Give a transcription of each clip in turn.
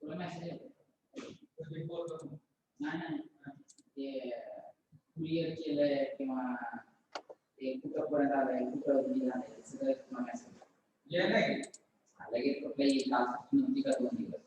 तुला मेसेज नाही ते क्लिअर केलंय किंवा ते कुठपर्यंत आलंय कुठं झालंय सगळं तुला मेसेज ये नाही लगेच कुठल्याही क्लास नव्हती का दोन दिवस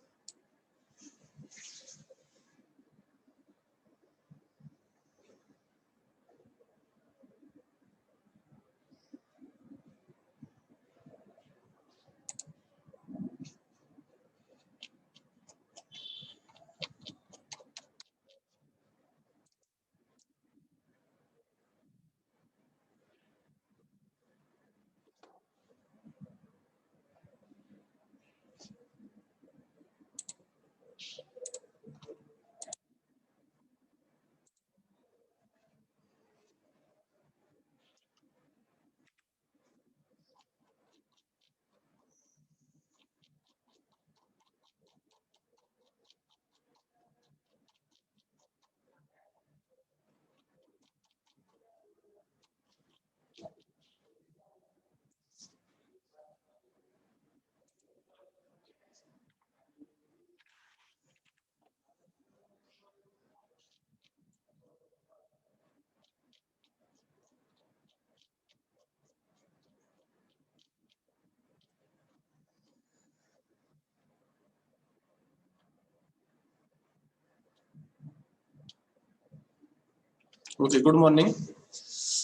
Okay, good morning.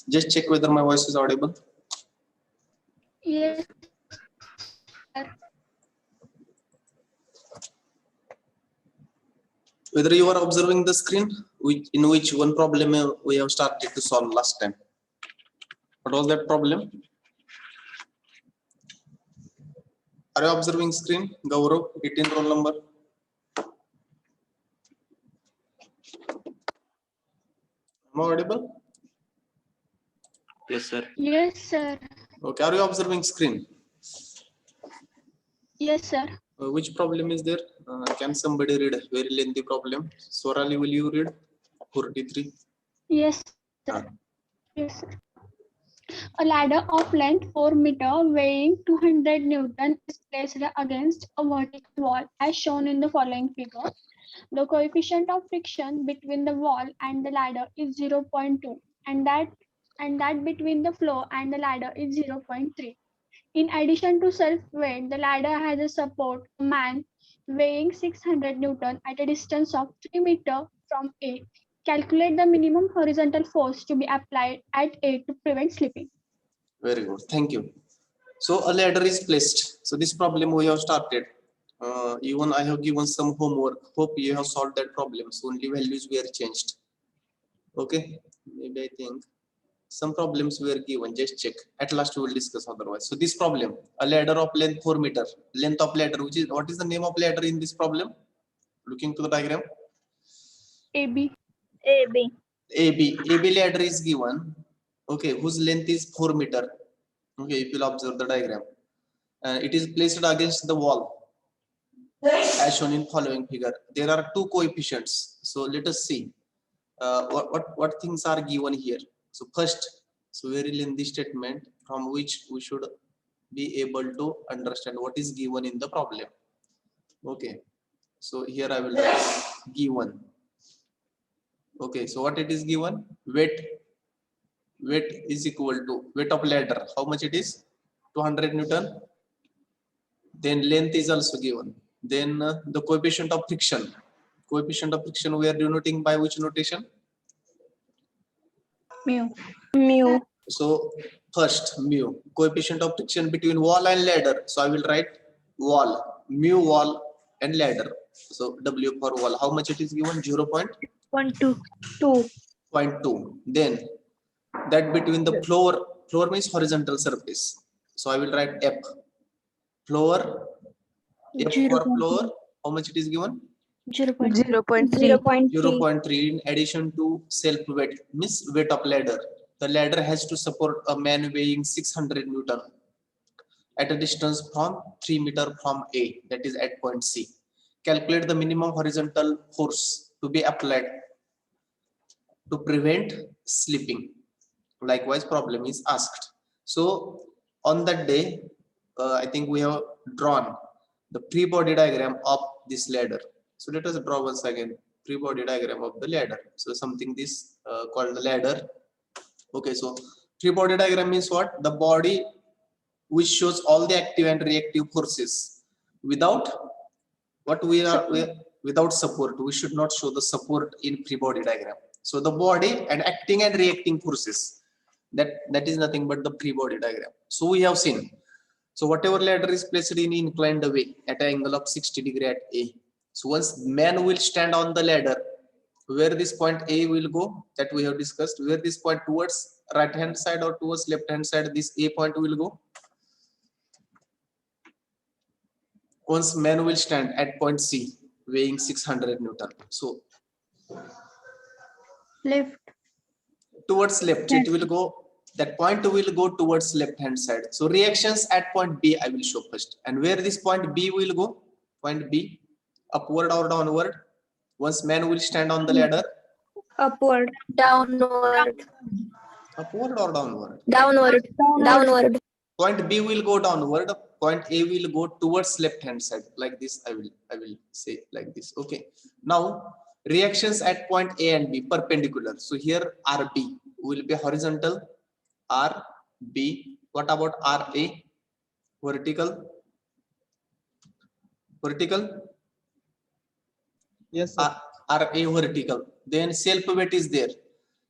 Just check whether my voice is audible. Yes, sir. Whether you are observing the screen, in which one problem we have started to solve last time. What was that problem? Are you observing screen? Gaurav, 18th roll number. Am I audible? Yes, sir. Yes, sir. Okay, are you observing screen? Yes, sir. Which problem is there? Can somebody read a very lengthy problem? Sorali, will you read? 43. Yes, sir. Yes, sir. A ladder of length 4 meter weighing 200 Newton is placed against a vertical wall as shown in the following figure. The coefficient of friction between the wall and the ladder is 0.2 and that between the floor and the ladder is 0.3. In addition to self-weight, the ladder has a support man weighing 600 Newton at a distance of 3 meters from A. Calculate the minimum horizontal force to be applied at A to prevent slipping. Very good. Thank you. So a ladder is placed. So this problem we have started. Even I have given some homework. Hope you have solved that problem. So only values were changed. Okay. Maybe I think some problems were given. Just check. At last we will discuss otherwise. So this problem, a ladder of length 4 meter. Length of ladder, which is what is the name of ladder in this problem? Looking to the diagram. AB. AB. AB ladder is given. Okay, whose length is 4 meter. Okay, if you'll observe the diagram. It is placed against the wall as shown in following figure. There are two coefficients. So let us see what things are given here. So first, so very lengthy statement from which we should be able to understand what is given in the problem. Okay, so here I will write given. Okay, so what it is given? Weight is equal to weight of ladder. How much it is? 200 Newton. Then length is also given. Then the coefficient of friction. Coefficient of friction we are denoting by which notation? Mu. Mu. So first mu. Coefficient of friction between wall and ladder. So I will write wall. Mu wall and ladder. So W for wall. How much it is given? 0.2. Then that between the floor. Floor means horizontal surface. So I will write F. Floor. F for floor. How much it is given? 0.3. 0.3 in addition to self weight means weight of ladder. The ladder has to support a man weighing 600 Newton at a distance from 3 meter from A, that is at point C. Calculate the minimum horizontal force to be applied to prevent slipping. Likewise, problem is asked. So on that day, I think we have drawn the free body diagram of this ladder. So let us draw once again free body diagram of the ladder. So something this called the ladder. Okay, so free body diagram means what? The body which shows all the active and reactive forces without what without support. We should not show the support in free body diagram. So the body and acting and reacting forces, that is nothing but the free body diagram. So we have seen, so whatever ladder is placed in inclined way at an angle of 60 degree at A. So once man will stand on the ladder, where this point A will go, that we have discussed, where this point towards right hand side or towards left hand side, this A point will go. Once man will stand at point C, weighing 600 Newton. So Left. towards left, it will go, that point will go towards left hand side. So reactions at point B I will show first. And where this point B will go, point B, upward or downward, once man will stand on the ladder, Upward. Downward. upward or downward. Downward. Downward. Point B will go downward, point A will go towards left hand side, like this. I will say like this. Okay, now reactions at point A and B perpendicular. So here RB will be horizontal, RB. What about RA? Vertical. Vertical. Yes, sir. RA vertical. Then self weight is there.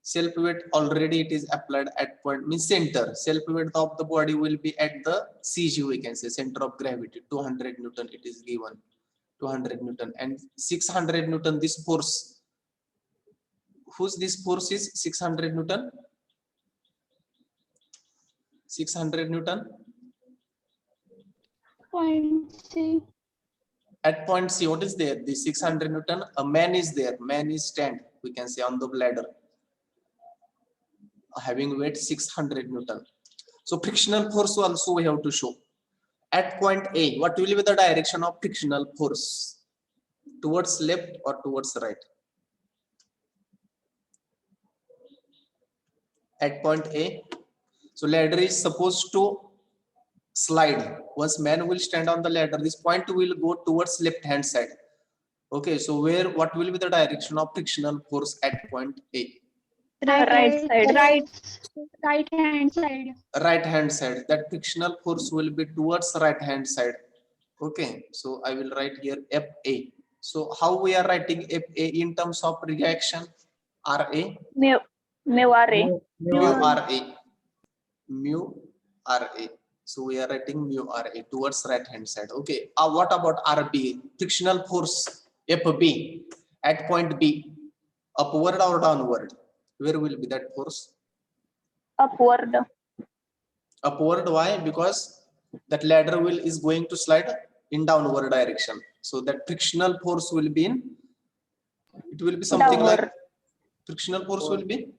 Self weight already it is applied at point, means center. Self weight of the body will be at the CG, we can say center of gravity, 200 Newton it is given, 200 Newton, and 600 Newton this force. Whose this force is 600 Newton? 600 Newton Point C. at point C. What is there? The 600 Newton. A man is there. Man is stand, we can say, on the ladder, having weight 600 Newton. So frictional force also we have to show. At point A, what will be the direction of frictional force? Towards left or towards right? At point A, so ladder is supposed to slide. Once man will stand on the ladder, this point will go towards left hand side. Okay, so where, what will be the direction of frictional force at point A? Right side. Right hand side. Right hand side. That frictional force will be towards right hand side. Okay, so I will write here FA. So how we are writing FA in terms of reaction? RA, Mu RA. mu RA, mu RA. So we are writing mu RA towards right hand side. Okay, what about RB? Frictional force FB at point B, upward or downward? Where will be that force? Upward. Upward. Why? Because that ladder will is going to slide in downward direction. So that frictional force will be in, it will be something Downward. like, frictional force will be,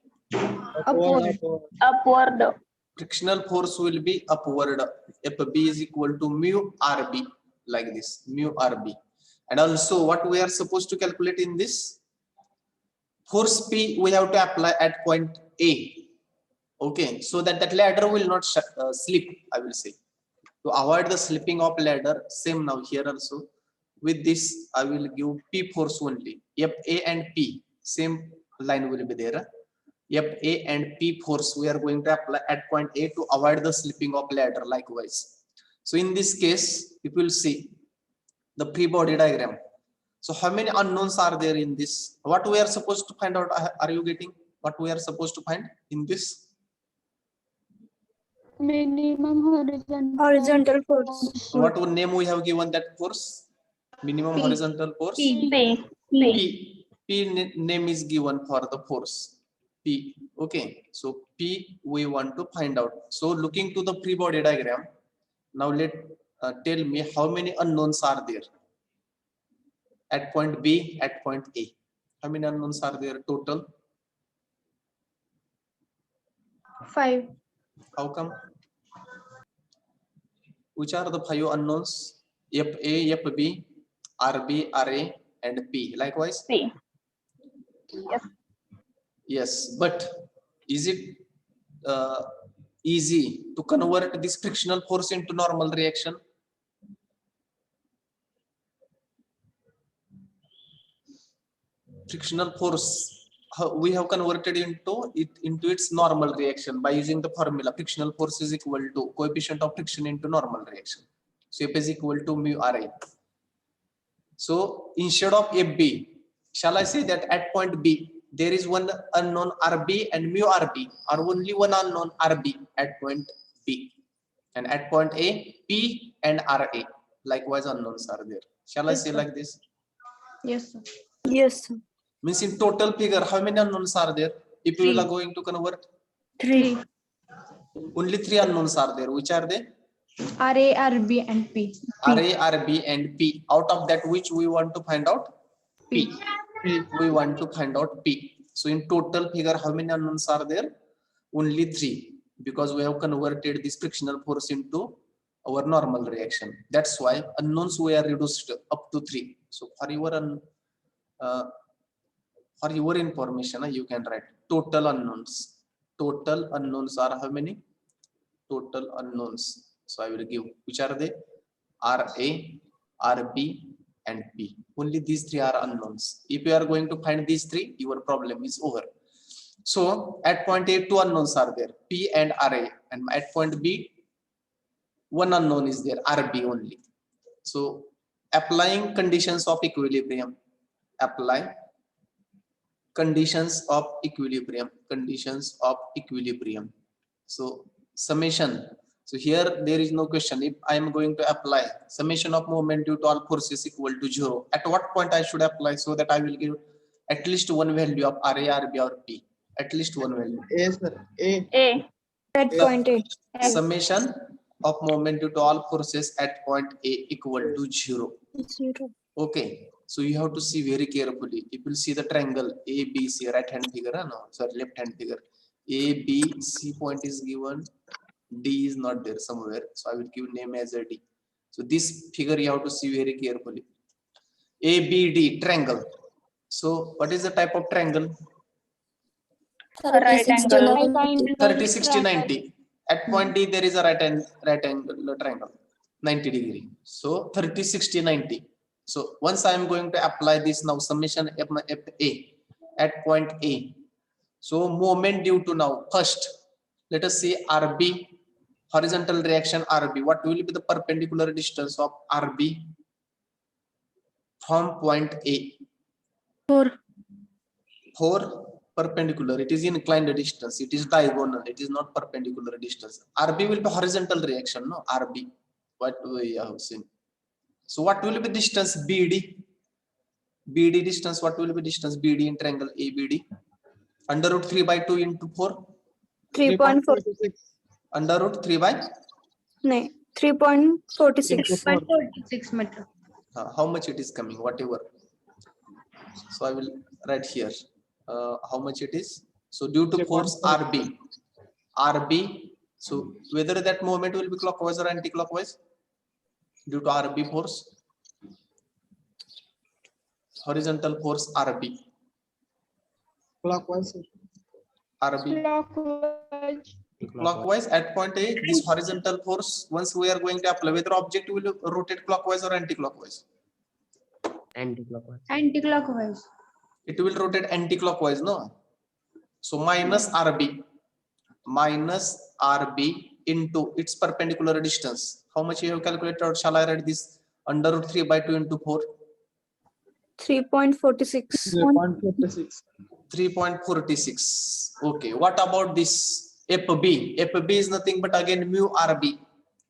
Upward. Upward. frictional force will be upward. FB is equal to mu RB, like this, mu RB. And also what we are supposed to calculate in this? Force P we have to apply at point A. Okay, so that that ladder will not slip, I will say. To avoid the slipping of ladder, same now here also. With this, I will give P force only. FA and P, same line will be there. FA and P force we are going to apply at point A to avoid the slipping of ladder likewise. So in this case, you will see the free body diagram. So how many unknowns are there in this? What we are supposed to find out? Are you getting what we are supposed to find in this? Minimum Horizontal force. What name we have given that force? Minimum P. horizontal force. P. P name is given for the force. P. Okay. So P we want to find out. So looking to the free body diagram, now let tell me how many unknowns are there at point B, at point A. How many unknowns are there total? 5. How come? Which are the 5 unknowns? FA, FB, RB, RA, and P. Likewise? P. Yes. Yes, but is it easy to convert this frictional force into normal reaction? frictional force, we have converted into its normal reaction by using the formula. Frictional force is equal to coefficient of friction into normal reaction. So F is equal to mu Ra. So instead of FB, shall I say that at point B there is one unknown RB and mu RB, or only one unknown RB at point B, and at point A P and RA likewise unknowns are there. Shall I Yes, say sir. like this? Yes, sir. Yes, sir. Means in total figure how many unknowns are there? If we are going to convert, 3. only 3 unknowns are there. Which are they? RA, RB, and P. RA, RB and P. Out of that, which we want to find out? P. We want to find out P. So in total figure how many unknowns are there? Only 3, because we have converted this frictional force into our normal reaction. That's why unknowns we are reduced up to 3. So for your information, you can write total unknowns. Total unknowns are how many? Total unknowns. So I will give, which are they? RA, RB and P. Only these 3 are unknowns. If you are going to find these 3, your problem is over. So at point A, 2 unknowns are there, P and RA, and at point B, 1 unknown is there, RB only. So applying conditions of equilibrium, apply conditions of equilibrium, So summation. So here there is no question. If I am going to apply summation of moment due to all forces equal to 0, at what point I should apply so that I will give at least one value of RA, RB or P? At least one value. A, sir. A. At point A. Summation of moment due to all forces at point A equal to 0. 0. Okay. So you have to see very carefully. If you see the triangle ABC, right hand figure, no, sorry, left hand figure. A, B, C point is given. D is not there somewhere. So I will give name as a D. So this figure you have to see very carefully. ABD triangle. So what is the type of triangle? Right angle. 30, 60, 90. At point D there is a right angle triangle, 90 degree. So 30, 60, 90. So once I am going to apply this now, summation FA at point A. So moment due to now, first let us see RB, horizontal reaction RB. What will be the perpendicular distance of RB from point A? 4. 4 perpendicular. It is inclined distance. It is diagonal. It is not perpendicular distance. RB will be horizontal reaction, no? RB. What we have seen. So what will be distance BD? BD distance. What will be distance BD in triangle ABD? Under root 3 by 2 into 4. 3.46. Under root 3 by. No, 3.46. 3.46 meter. How much it is coming? Whatever. So I will write here. How much it is? So due to force RB. So whether that moment will be clockwise or anti-clockwise? Due to RB force, horizontal force RB. Clockwise, sir. RB. Clockwise at point A, this horizontal force, once we are going to apply, whether object will rotate clockwise or anti-clockwise? Anti-clockwise. It will rotate anti-clockwise, no? So minus RB into its perpendicular distance. How much you have calculated, or shall I write this? Under root 3 by 2 into 4. 3.46. 3.46. 3.46. Okay. What about this FB? FB is nothing but again mu RB.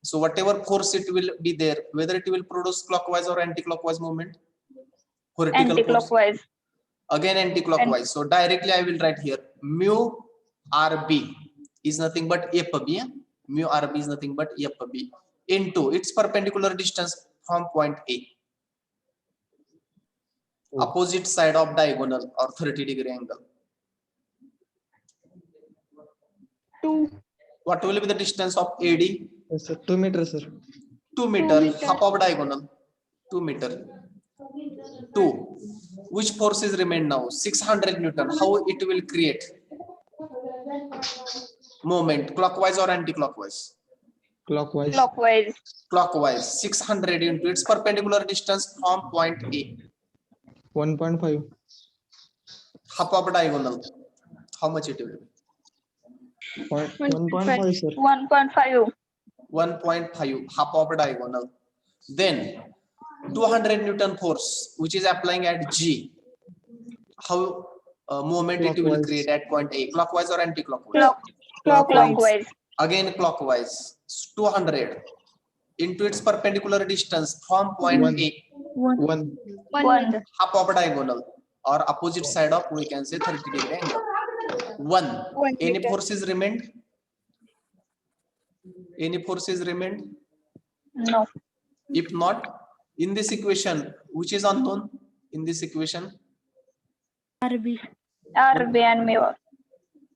So whatever force it will be there, whether it will produce clockwise or anti-clockwise movement? Vertical Anti-clockwise. force. Again anti-clockwise. So directly I will write here mu RB is nothing but FB. Mu RB is nothing but FB into its perpendicular distance from point A. Opposite side of diagonal or 30 degree angle. 2. What will be the distance of AD? Yes, sir. 2 meters, sir. 2 meter, meter. half of diagonal. 2 meter. 2. Which forces remain now? 600 Newton. How it will create moment? Clockwise or anti-clockwise? Clockwise. Clockwise. 600 into its perpendicular distance from point A. 1.5. half of diagonal, how much it will be? 1.5 sir. 1.5. 1.5 half of diagonal. Then 200 Newton force which is applying at G, how moment it will Clockwise. create at point A, clockwise or anti-clockwise? Clockwise. Again clockwise. 200 into its perpendicular distance from point One. A, 1. 1. half of diagonal or opposite side of, we can say 30-degree angle. 1. Any forces remained? Any forces remained? No. If not, in this equation, which is unknown in this equation? RB. RB and mu.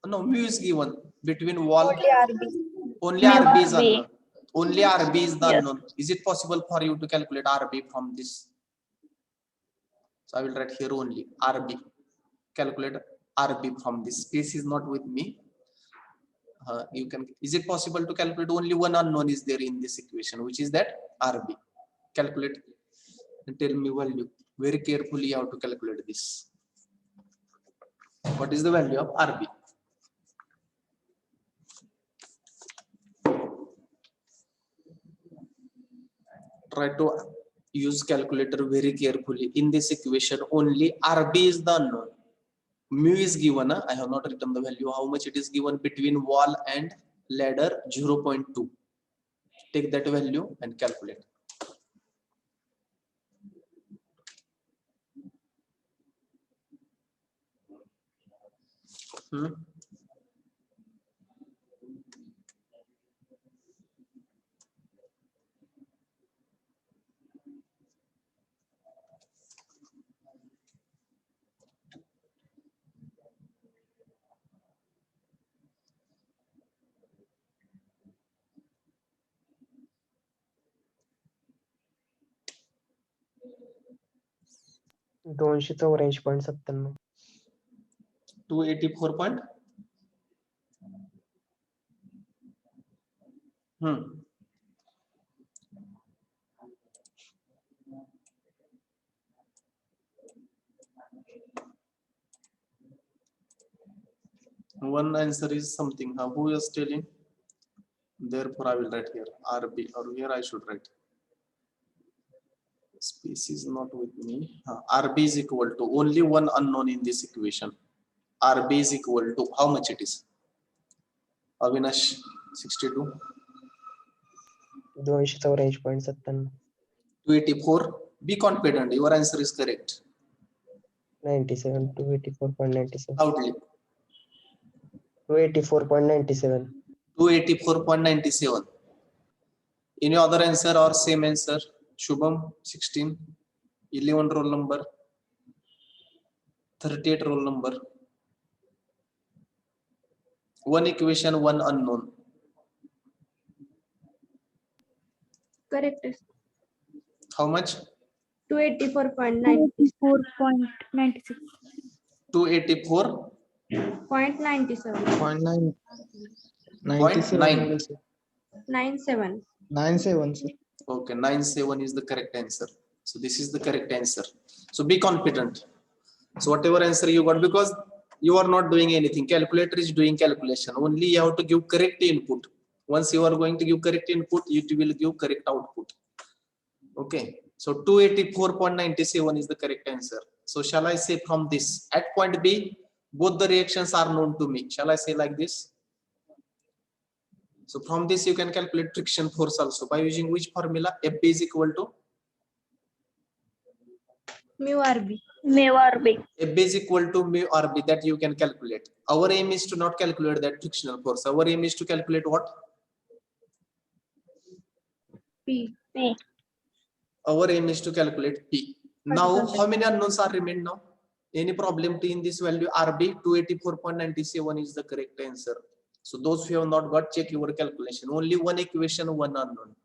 No, mu is given between wall. Only RB. Only Mu RB is RB. unknown. Only RB is the Yes. unknown. Is it possible for you to calculate RB from this? So I will write here only RB. Calculate RB from this. Space is not with me. You can. Is it possible to calculate? Only one unknown is there in this equation, which is that RB. Calculate and tell me value. Very carefully, you have to calculate this. What is the value of RB? Try to use calculator very carefully. In this equation, only RB is the unknown. Mu is given. I have not written the value. How much it is given between wall and ladder? 0.2. Take that value and calculate. दोनशे 84.97. 284 point. One answer is something. Who is telling? Therefore, I will write here RB, or here I should write. Space is not with me. RB is equal to only one unknown in this equation. RB is equal to how much it is? Avinash, 62. 284.97. 284. Be confident. Your answer is correct. 97. 284.97. Loudly. 284.97. 284.97. Any other answer or same answer? Shubham, 16. 11 roll number. 38 roll number. One equation, one unknown. Correct. How much? 284.96. 284. 0.97. 0.9. 0.9. 97. 97 sir. Okay, 97 is the correct answer. So this is the correct answer. So be confident. So whatever answer you got, because you are not doing anything. Calculator is doing calculation. Only you have to give correct input. Once you are going to give correct input, it will give correct output. Okay. So 284.97 is the correct answer. So shall I say from this, at point B, both the reactions are known to me. Shall I say like this? So from this you can calculate friction force also by using which formula? FB is equal to Mu RB. Mu RB. FB is equal to mu RB, that you can calculate. Our aim is to not calculate that frictional force. Our aim is to calculate what? P. P. Our aim is to calculate P. Now how many unknowns are remain now? Any problem in this value? RB 284.97 is the correct answer. So those who have not got, check your calculation. Only one equation, one unknown.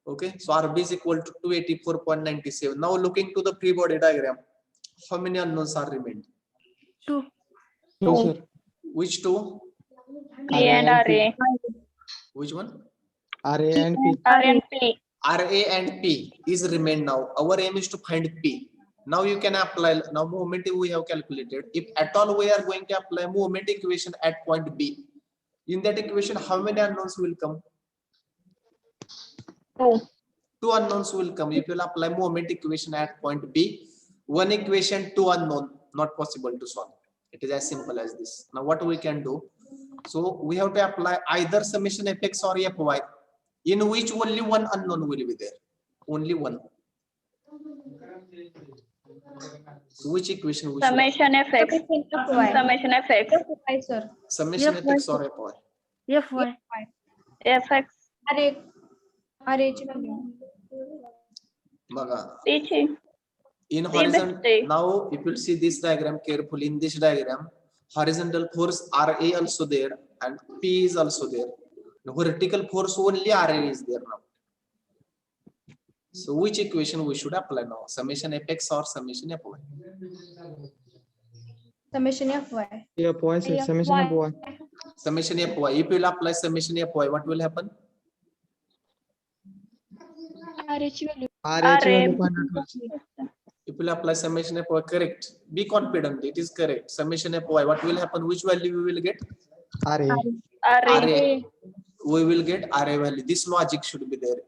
Okay, so RB is equal to 284.97. Now looking to the free body diagram, how many unknowns are remained? 2. No sir. Which two? P and RA. Which one? RA and P. R and P. RA and P is remained now. Our aim is to find P. Now you can apply, now moment we have calculated. If at all we are going to apply moment equation at point B, in that equation, how many unknowns will come? Two unknowns will come. If you will apply moment equation at point B, one equation, two unknown, not possible to solve. It is as simple as this. Now what we can do? So we have to apply either summation fx or fy, in which only one unknown will be there. Only one. So which equation we should? Summation fx. Summation fx. Fy, sir. Summation Fy. fx or fy? Fy. fx. Array ची value. Baga. Teaching. In See horizontal, this. now if you see this diagram carefully, in this diagram, horizontal force RA also there and P is also there. The vertical force only RA is there now. So which equation we should apply now? Summation fx or summation fy? Summation Fy. Fy, sir. Summation Fy. Fy. Summation fy. If you will apply summation fy, what will happen? RA ची value. RA ची RA. value find out व्हायची. If you will apply summation fy, correct. Be confident, it is correct. Summation fy, what will happen? Which value we will get? RA. Array. We will get RA value. This logic should be there.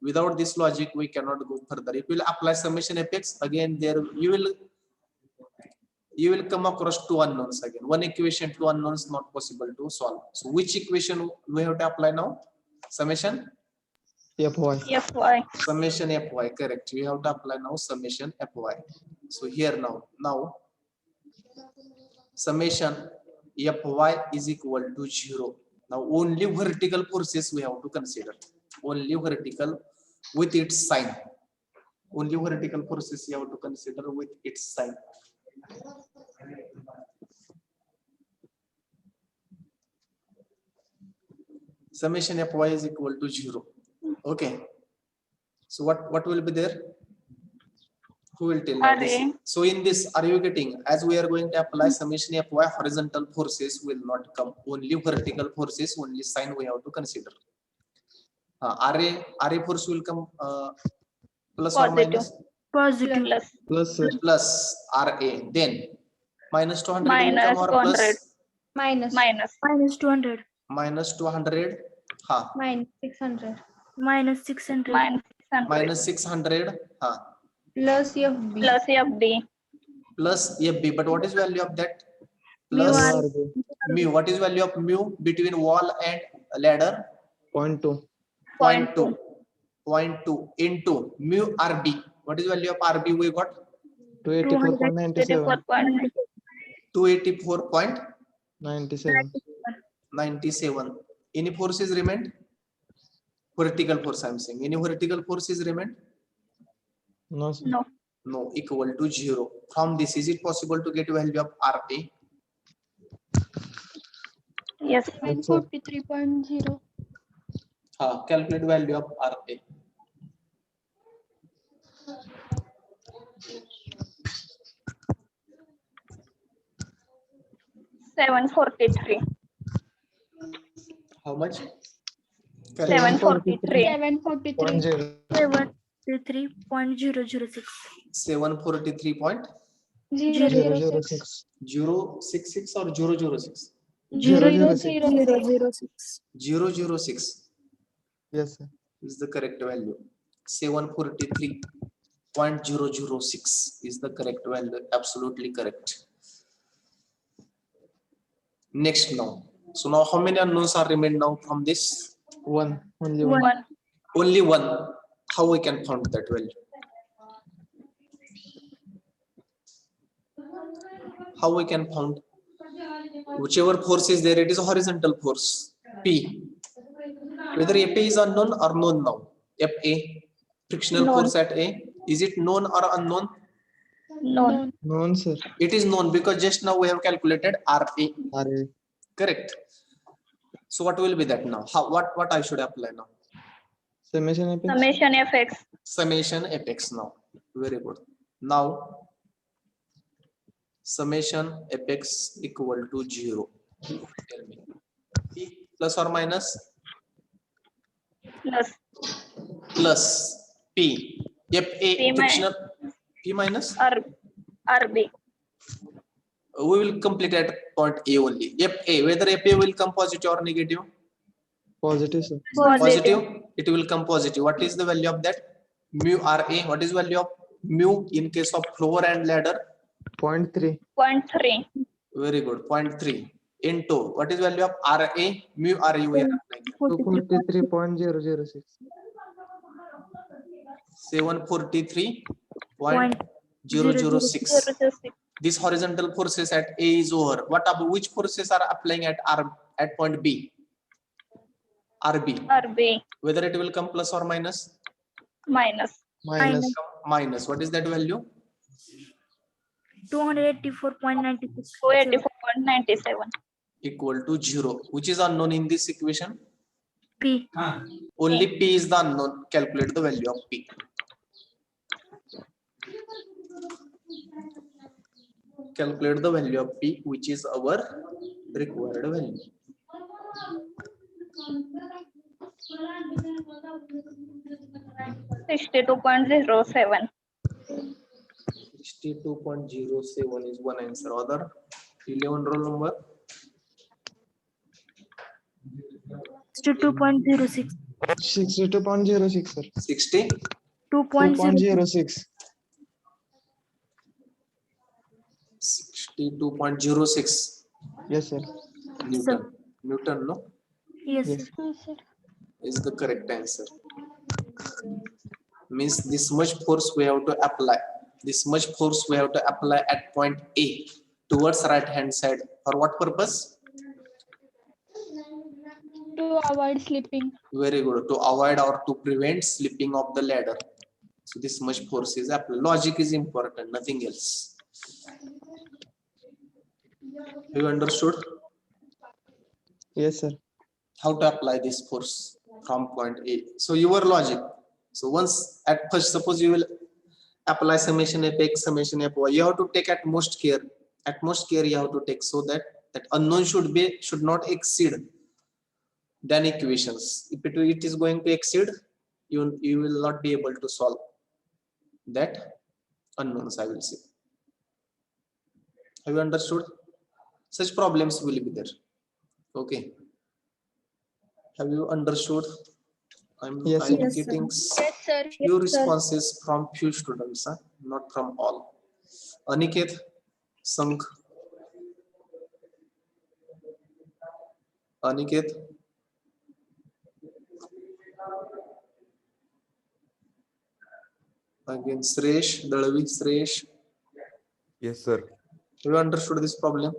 Without this logic, we cannot go further. If you will apply summation fx, again there you will come across two unknowns again. One equation, two unknowns, not possible to solve. So which equation we have to apply now? Summation? Fy. Fy. Summation fy, correct. We have to apply now summation fy. So here now summation fy is equal to 0. Now only vertical forces we have to consider. Only vertical with its sign. Only vertical forces you have to consider with its sign. Summation fy is equal to 0. Okay. So what will be there? Who will tell now this? Array. So in this, are you getting, as we are going to apply summation fy, horizontal forces will not come. Only vertical forces, only sign we have to consider. RA force will come plus or Positive. minus? Positive. Plus. Plus, sir. Plus RA. Then minus 200 will Minus come or 200. plus? Minus. Minus. Minus 200. Minus 200. Minus 600. Minus 600. Minus 600. Minus 600. Plus FB. Plus FD. Plus FB. But what is value of that? Mu Plus RB. mu. What is value of mu between wall and ladder? 0.2. 0.2. 0.2 into mu RB. What is value of RB we got? 284.97. 284.97. 97. Any forces remained? Vertical force I am saying. Any vertical forces remained? No, sir. No. No, equal to 0. From this, is it possible to get value of RA? Yes. 743.0. Calculate value of RA. $743. How much? 743. 743. 743.006. 743.066 006. or 006? 006. 006 Yes, sir. is the correct value. 743.006 is the correct value. Absolutely correct. Next now. So now how many unknowns are remain now from this? One. Only one. 1. Only one. How we can find that value? How we can find? Whichever force is there, it is a horizontal force. P. Whether FA is unknown or known now. FA, frictional Known. force at A, is it known or unknown? No. Known, sir. It is known because just now we have calculated RA. RA. Correct. So what will be that now? What I should apply now? Summation fx. Summation fx. Summation fx now. Very good. Now summation fx equal to 0. Tell me. P plus or minus? Plus. Plus P. FA P frictional P minus. RB. We will complete at point A only. FA, whether FA will come positive or negative? Positive, sir. Positive, it will come positive. What is the value of that? Mu RA. What is value of mu in case of floor and ladder? 0.3. 0.3. Very good. 0.3 into what is value of RA? Mu RA we are applying. 243.006. 743.006. 0.06. This horizontal forces at A is over. Which forces are applying at point B? RB. RB. Whether it will come plus or minus? Minus. Minus. Minus. What is that value? 284.96. 284.97. Equal to 0. Which is unknown in this equation? P. Only P is the unknown. Calculate the value of P. Calculate the value of P, which is our required value. 62.07. 62.07 is one answer. Other 11 roll number. 62.06. 62.06, sir. 60. 2.06. 62.06 Yes, sir. Newton. Newton, no? Yes, Yes. sir. Yes, sir. Is the correct answer. Means this much force we have to apply. This much force we have to apply at point A towards right hand side. For what purpose? To avoid slipping. Very good. To avoid or to prevent slipping of the ladder. So this much force is applied. Logic is important, nothing else. Have you understood Yes, sir. how to apply this force from point A? So your logic. So once at first, suppose you will apply summation f x, summation f y, you have to take at most care. At most care you have to take so that unknown should not exceed than equations. If it is going to exceed, you will not be able to solve that unknowns, I will say. Have you understood? Such problems will be there. Okay. Have you understood? I'm Yes, sir. getting Yes, sir. few responses from few students, not from all. Aniket, Sank. Aniket. Again, Sresh, Dalvi, Sresh. Yes, sir. Have you understood this problem?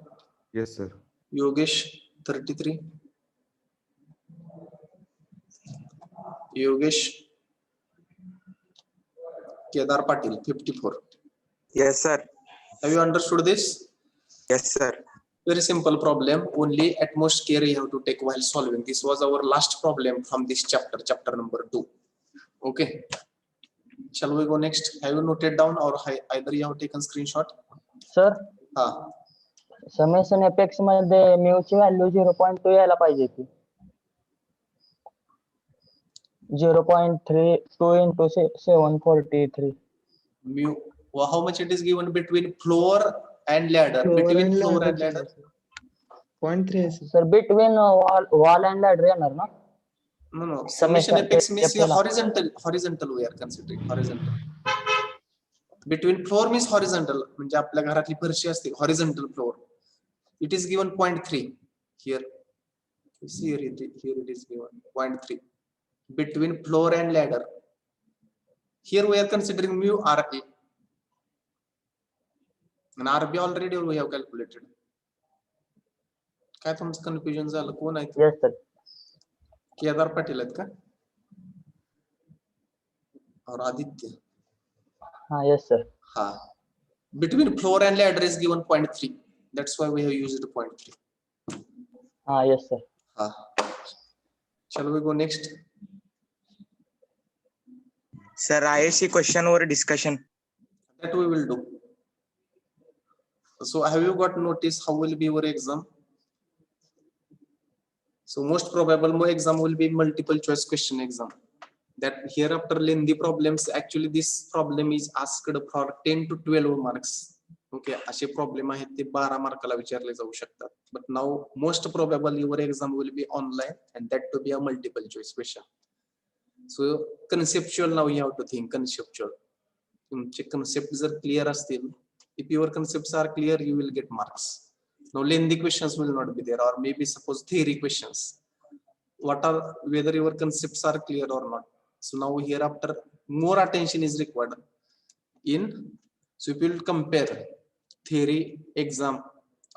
Yes, sir. Yogesh, 33. Yogesh. Kedar Patil, 54. Yes, sir. Have you understood this? Yes, sir. Very simple problem. Only at most care you have to take while solving. This was our last problem from this chapter, chapter number 2. Okay. Shall we go next? Have you noted down or either you have taken screenshot? Sir हाँ. Summation apex मध्ये म्यूची value 0.2 यायला पाहिजे की 0.32 into 743. Mu. Well, how much it is given between floor and ladder? Between floor and ladder. 0.3 आहे, sir. Sir between wall and ladder येणार ना No. Summation apex means FA La. horizontal we are considering horizontal. Between floor means horizontal. म्हणजे आपल्या घरातली फरशी असते horizontal floor. It is given 0.3 here. You see here it is given 0.3 between floor and ladder. Here we are considering mu RA. And RB already we have calculated. काय तुमचं confusion झालं? कोण आहे? येस सर केदार पाटील आहेत का? और आदित्य? हाँ yes sir हाँ. Between floor and ladder is given 0.3. That's why we have used 0.3. हाँ यस सर हाँ. Shall we go next? Sir, ISC question or discussion? That we will do. So have you got notice how will be your exam? So most probable my exam will be multiple choice question exam. that hereafter lengthy problems, actually this problem is asked for 10 to 12 marks. Okay, असे problem आहेत ते 12 मार्काला विचारले जाऊ शकतात. But now most probably your exam will be online and that to be a multiple choice question. So conceptual, now you have to think conceptual. तुमचे concept जर clear असतील, if your concepts are clear, you will get marks. Now lengthy questions will not be there, or maybe suppose theory questions. What are, whether your concepts are clear or not. So now hereafter more attention is required in, so if you will compare theory exam,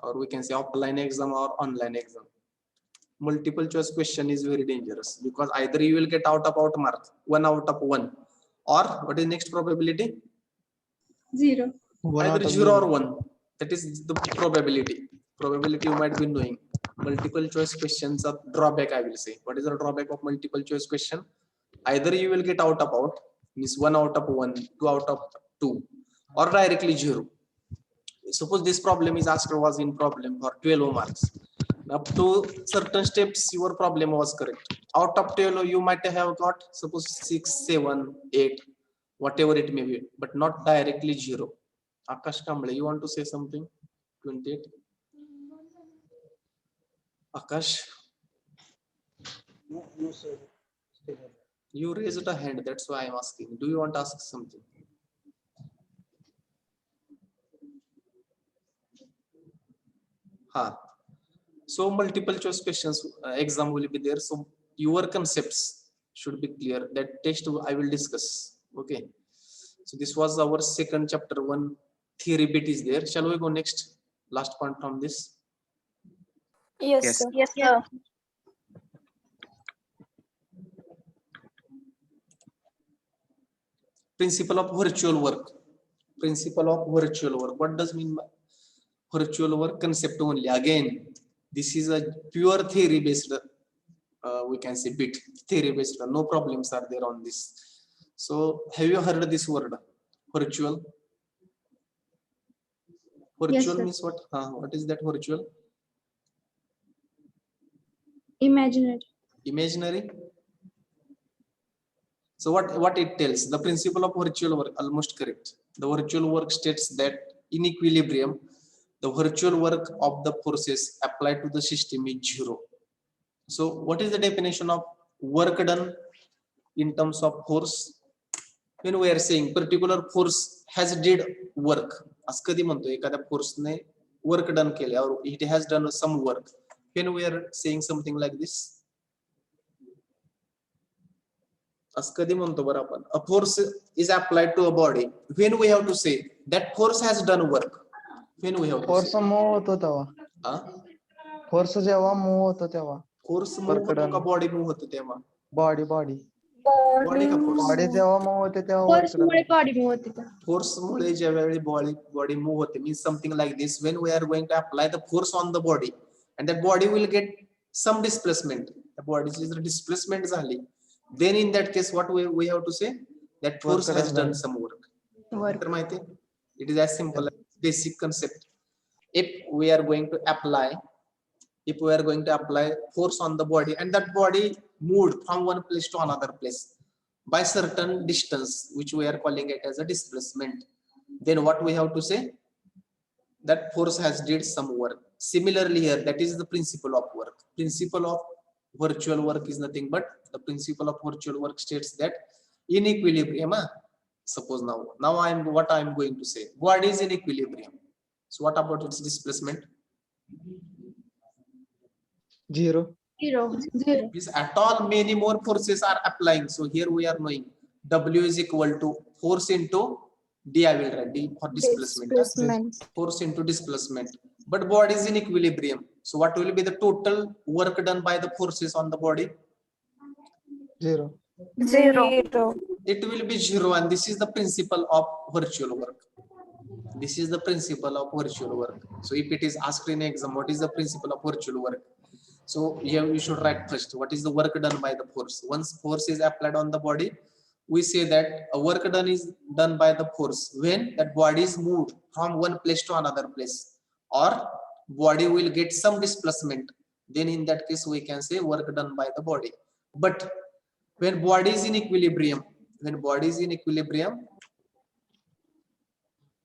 or we can say offline exam or online exam, multiple choice question is very dangerous, because either you will get out mark 1 out of 1, or what is next probability? 0. Either 0 or 1. That is the probability you might be knowing. Multiple choice questions are drawback, I will say. What is the drawback of multiple choice question? Either you will get out, means 1 out of 1, 2 out of 2, or directly 0. Suppose this problem is asked was in problem for 12 marks. Up to certain steps your problem was correct. Out of 12 you might have got suppose 6, 7, 8, whatever it may be, but not directly 0. Akash Kamble, you want to say something? 28. Akash, you raised a hand, that's why I'm asking. Do you want to ask something? So multiple choice questions exam will be there, so your concepts should be clear. That test I will discuss. Okay, so this was our second chapter 1 theory bit is there. Shall we go next, last point from this? Yes, Yes. sir. Yes, sir. Principle of virtual work. Principle of virtual work, what does mean by virtual work? Concept only. Again, this is a pure theory based we can say bit, theory based, no problems are there on this. So have you heard this word virtual? Virtual sir. means what? What is that virtual? Imaginary. Imaginary. So what it tells, the principle of virtual work, almost correct. The virtual work states that in equilibrium the virtual work of the forces applied to the system is 0. So what is the definition of work done in terms of force? When we are saying particular force has did work, as कधी म्हणतो एखाद्या force ने work done केले, or it has done some work, when we are saying something like this, as कधी म्हणतो बरं आपण, a force is applied to a body, when we have to say that force has done work, when we have to force say, move होतो तेव्हा, force जेव्हा move होतो तेव्हा, force move होतो का body move होतो तेव्हा? बॉडी Body का force? बॉडी जेव्हा मूव होते तेव्हा work done. फोर्समुळे बॉडी मूव होते का? Force मुळे ज्यावेळी body move होते, means something like this, when we are going to apply the force on the body and that body will get some displacement, the body's displacement झाली, then in that case what we have to say, that force Work has done. done some work. तर माहिती, it is as simple as basic concept. If we are going to apply force on the body and that body moved from one place to another place by certain distance, which we are calling it as a displacement, then what we have to say, that force has did some work. Similarly here, that is the principle of work. Principle of virtual work is nothing but the principle of virtual work states that in equilibrium, suppose now what I am going to say, body is in equilibrium, so what about its displacement? 0. 0. Is at all many more forces are applying, so here we are knowing W is equal to force into D, I will write D for displacement, force into displacement, but body is in equilibrium, so what will be the total work done by the forces on the body? 0. 0. It will be 0, and this is the principle of virtual work. This is the principle of virtual work. So if it is asked in exam, what is the principle of virtual work? So here we should write first, what is the work done by the force? Once force is applied on the body, we say that a work done is done by the force when that body is moved from one place to another place, or body will get some displacement, then in that case we can say work done by the body. But When body is in equilibrium,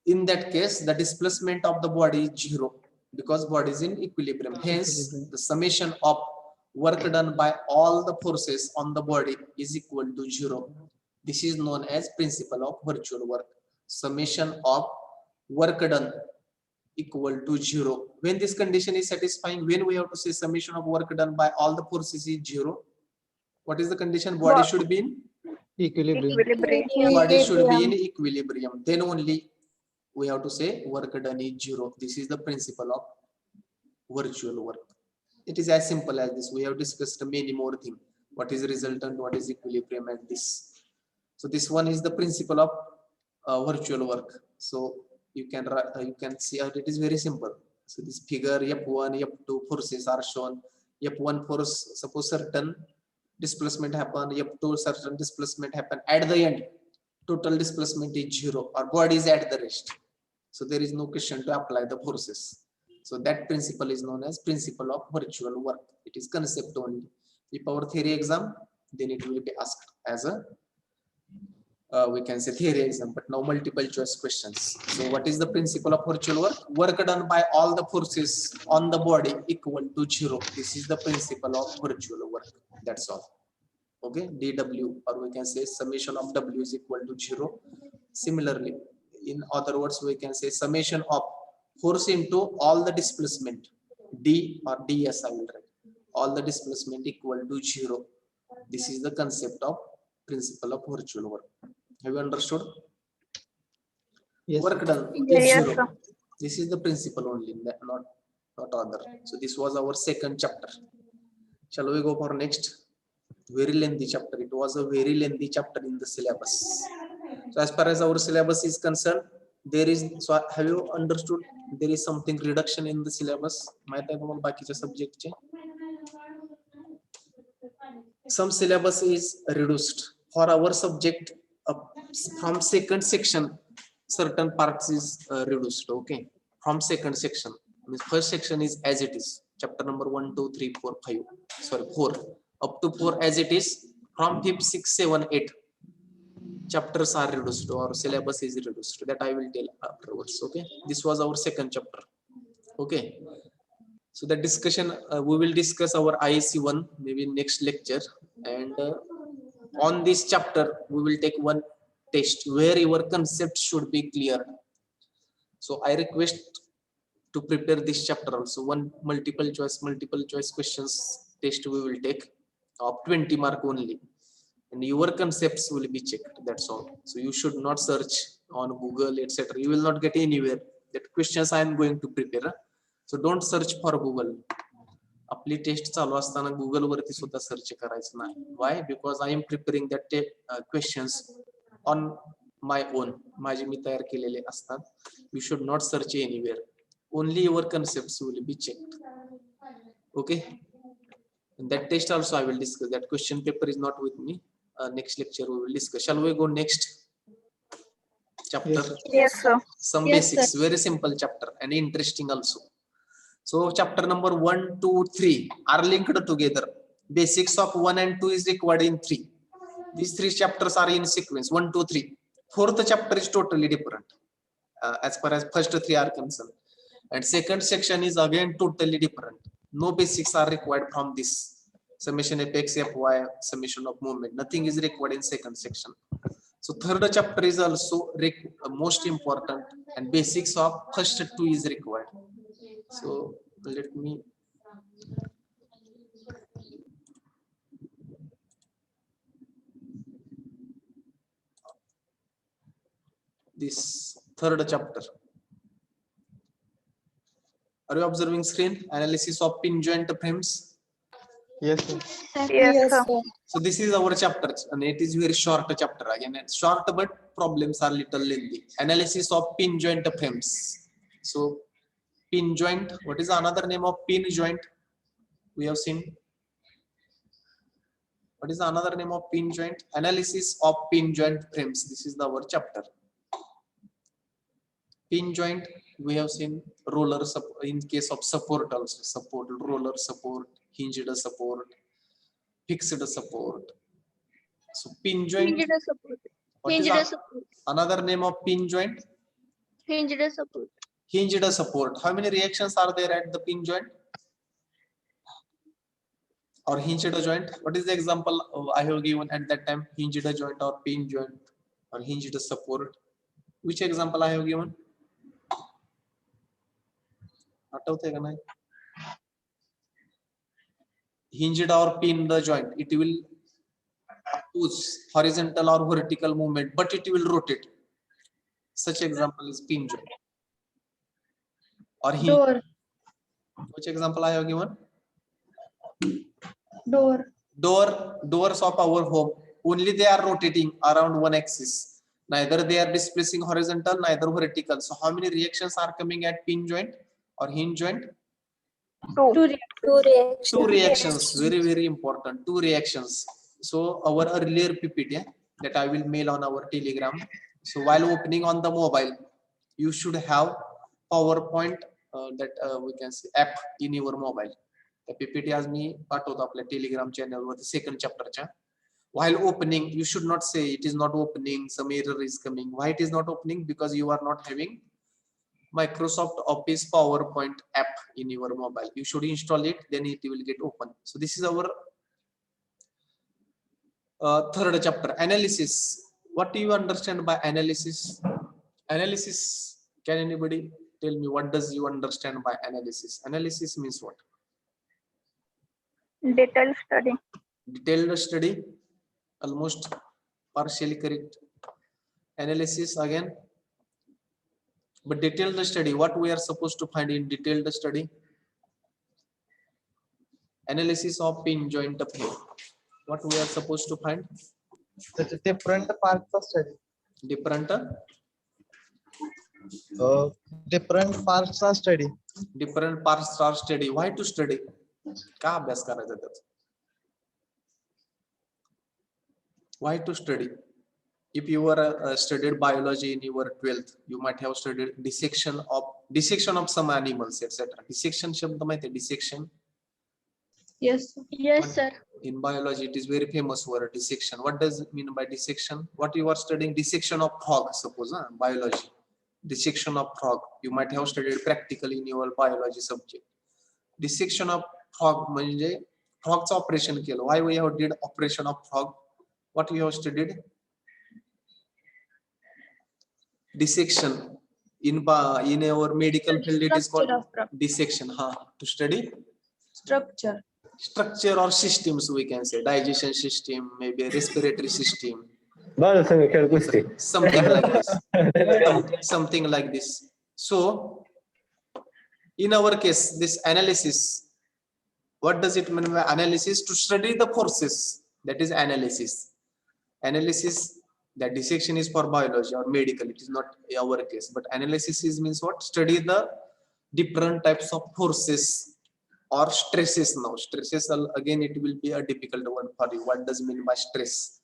in that case, the displacement of the body is 0 because body is in equilibrium. Hence, the summation of work done by all the forces on the body is equal to 0. This is known as principle of virtual work. Summation of work done equal to 0. When this condition is satisfying, when we have to say summation of work done by all the forces is 0, what is the condition? Body should be in Equilibrium. Equilibrium. body should be in equilibrium. Then only we have to say work done is 0. This is the principle of virtual work. It is as simple as this. We have discussed many more things. What is resultant, what is equilibrium, and this. So this one is the principle of virtual work. So you can see how it is very simple. So this figure F1, F2 forces are shown. F1 force, suppose certain displacement happen, F2 certain displacement happen. At the end, total displacement is 0 or body is at the rest. So there is no question to apply the forces. So that principle is known as principle of virtual work. It is concept only. If our theory exam, then it will be asked as a we can say theory exam, but now multiple choice questions. So what is the principle of virtual work? Work done by all the forces on the body equal to 0. This is the principle of virtual work. That's all. Okay, dW, or we can say summation of W is equal to 0. Similarly, in other words, we can say summation of force into all the displacement, D or ds I will write, all the displacement equal to 0. This is the concept of principle of virtual work. Have you understood? Yes. Work done is Yes, 0. sir. This is the principle only, not other. So this was our second chapter. Shall we go for next? Very lengthy chapter. It was a very lengthy chapter in the syllabus. So as far as our syllabus is concerned, there is, so have you understood there is something reduction in the syllabus? Subject some syllabus is reduced for our subject. From second section certain parts is reduced. Okay, from second section, means first section is as it is, chapter number 1 2 3 4 5, sorry 4 up to 4 as it is. From 5 6 7 8 chapters are reduced or syllabus is reduced. That I will tell afterwards. Okay, this was our second chapter. Okay, so the discussion we will discuss our IAC 1 maybe next lecture, and on this chapter we will take one test where your concept should be clear. So I request to prepare this chapter also. One multiple choice questions test we will take of 20 mark only, and your concepts will be checked. That's all. So you should not search on Google etc. You will not get anywhere. That questions I am going to prepare. So don't search for Google. आपली test चालू असताना Google वरती सुद्धा search करायचं नाही. Why? Because I am preparing that questions on my own. माझे मी तयार केलेले असतात. You should not search anywhere. Only your concepts will be checked. Okay. And that test also I will discuss. That question paper is not with me. Next lecture we will discuss. Shall we go next chapter? Yes, sir. Some Yes, basics. Very simple chapter and interesting also. So chapter number 1, 2, 3 are linked together. Basics of 1 and 2 is required in 3. These 3 chapters are in sequence 1, 2, 3. Fourth chapter is totally different as far as first 3 are concerned. And second section is again totally different. No basics are required from this. Summation of x, fy, summation of movement. Nothing is required in second section. So third chapter is also most important, and basics of first 2 is required. So let me this third chapter. Are you observing screen? Analysis of pin joint frames. Yes, sir. Yes, sir. So this is our chapter, and it is very short chapter. Again, it's short, but problems are little lengthy. Analysis of pin joint frames. So pin joint. What is another name of pin joint? We have seen. What is another name of pin joint? Analysis of pin joint frames. This is our chapter. Pin joint, we have seen roller support in case of support also. Support, roller support, hinged support, fixed support. So pin joint. Hinged support. What is Hinged support. another name of pin joint? Hinged support. Hinged support. How many reactions are there at the pin joint or hinged joint? What is the example I have given at that time? Hinged joint or pin joint or hinged support. Which example I have given? आठवतंय का नाही? Hinged or pin the joint. It will push horizontal or vertical movement, but it will rotate. Such example is pin joint. Or hinge. Door. Which example I have given? Door. Doors of our home. Only they are rotating around one axis. Neither they are displacing horizontal, neither vertical. So how many reactions are coming at pin joint or hinge joint? Two. Two reactions. Very, very important. Two reactions. So our earlier PPT that I will mail on our Telegram. So while opening on the mobile, you should have PowerPoint that we can say app in your mobile. The PPT as me पाठवतो आपल्या Telegram channel वर second chapter च्या. While opening, you should not say it is not opening, some error is coming. Why it is not opening? Because you are not having Microsoft Office PowerPoint app in your mobile. You should install it, then it will get open. So this is our third chapter, analysis. What do you understand by analysis? Analysis, can anybody tell me what does you understand by analysis? Analysis means what? Detailed study. Detailed study, almost partially correct. Analysis again. But detailed study, what we are supposed to find in detailed study? Analysis of pin joint of hair. What we are supposed to find? त्याचे different parts of study. Different Parts of study. different parts are study. Why to study? का अभ्यास करायचा त्याचा? Why to study? If you were studied biology in your 12th, you might have studied dissection of some animals, etc. Dissection शब्द माहिती आहे? Dissection. Yes. Yes, sir. In biology, it is very famous word, dissection. What does it mean by dissection? What you are studying? Dissection of frog, suppose, biology. Dissection of frog. You might have studied practically in your biology subject. Dissection of frog म्हणजे frog's operation केलं. Why we have did operation of frog? What we have studied? Dissection. In our medical field, it is called dissection. To study structure or systems, we can say digestion system, maybe respiratory system, something like this. Something like this. So in our case, this analysis, what does it mean by analysis? To study the forces, that is analysis. Analysis, that dissection is for biology or medical, it is not our case, but analysis is means what? Study the different types of forces or stresses. Now stresses, again it will be a difficult one for you. What does mean by stress?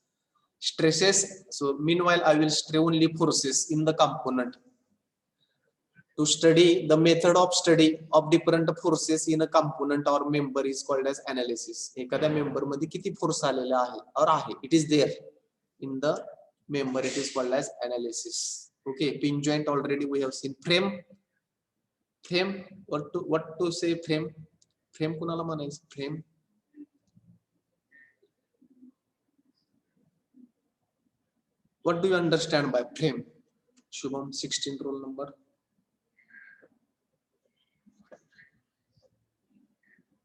Stresses. So meanwhile I will study only forces in the component. To study the method of study of different forces in a component or member is called as analysis. एखाद्या member मध्ये किती force आलेला आहे or आहे, it is there in the member, it is called as analysis. Okay, pin joint already we have seen. Frame, what to say frame? Frame कुणाला म्हणायचं? Frame. What do you understand by frame? Shubham, 16 roll number.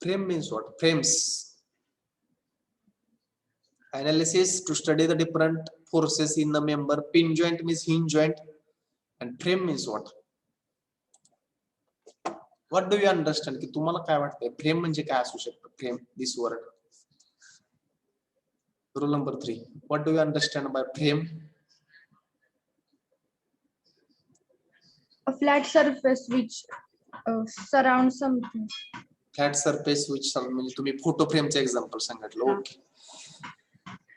Frame means what? Frames. Analysis to study the different forces in the member. Pin joint means hinge joint. And frame means what? What do you understand? की तुम्हाला काय वाटतंय? Frame म्हणजे काय असू शकतं? Frame, this word. Rule number 3. What do you understand by frame? A flat surface which surrounds something. Flat surface which म्हणजे तुम्ही फोटो फ्रेमचे एक्झाम्पल सांगितलं. ओके.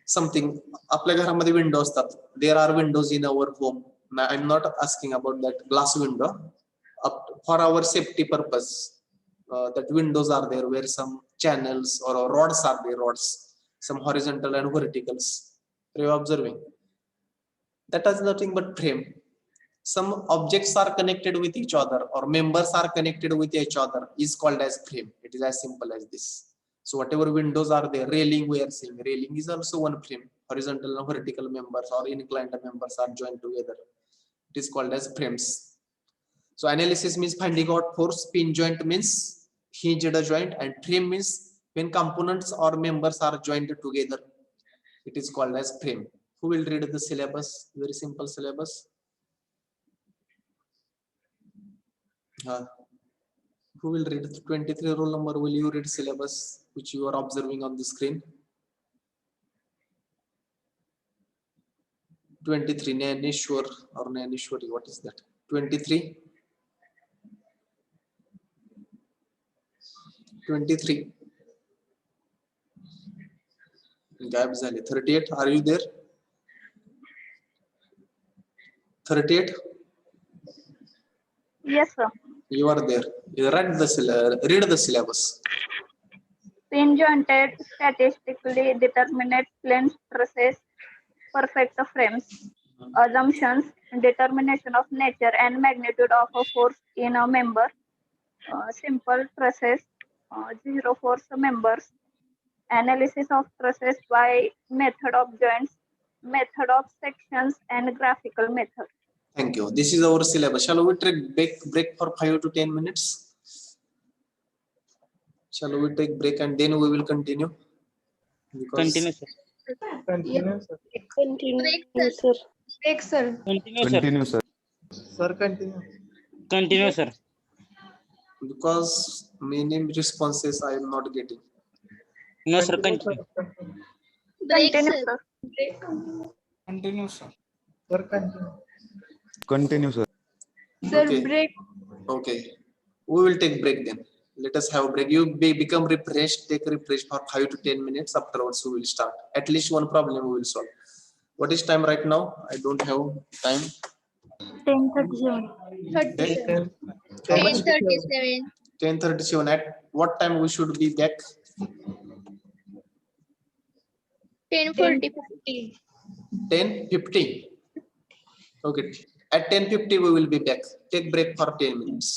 Something आपल्या घरामध्ये विंडो असतात. There are windows in our home. Now I'm not asking about that glass window. For our safety purpose, that windows are there where some channels or rods are there, rods, some horizontal and verticals. Are you observing? That is nothing but frame. Some objects are connected with each other or members are connected with each other is called as frame. It is as simple as this. So whatever windows are there, railing we are seeing, railing is also one frame. Horizontal and vertical members or inclined members are joined together. It is called as frames. So analysis means finding out force, pin joint means hinged joint, and frame means when components or members are joined together. It is called as frame. Who will read the syllabus? Very simple syllabus. Who will read the 23 roll number? Will you read syllabus which you are observing on the screen? 23, Naneshwar or Naneshwari, what is that? 23. 23. Gab Zali. 38. Are you there? 38. Yes, sir. You are there. You read the syllabus. Pin jointed statistically determinate plane stresses, perfect frames, assumptions, determination of nature and magnitude of a force in a member, simple stresses, zero force members, analysis of stresses by method of joints, method of sections, and graphical method. Thank you. This is our syllabus. Shall we take break for 5 to 10 minutes? Shall we take break and then we will continue? Because Continue, sir. Continue, sir. Break, sir. Continue, sir. Continue, sir. Sir, continue. Continue, sir. because many responses I am not getting. No, sir. Continue. Continue, sir. Continue, sir. Sir, continue. Continue, sir. Sir, Okay. break. Okay, we will take break then. Let us have a break. You become refreshed. Take refresh for 5 to 10 minutes. Afterwards, we will start. At least one problem we will solve. What is time right now? I don't have time. 10:37. 37. 10:37. 10:37. At what time we should be back? 10:40. 10:50. Okay. At 10:50 we will be back. Take break for 10 minutes.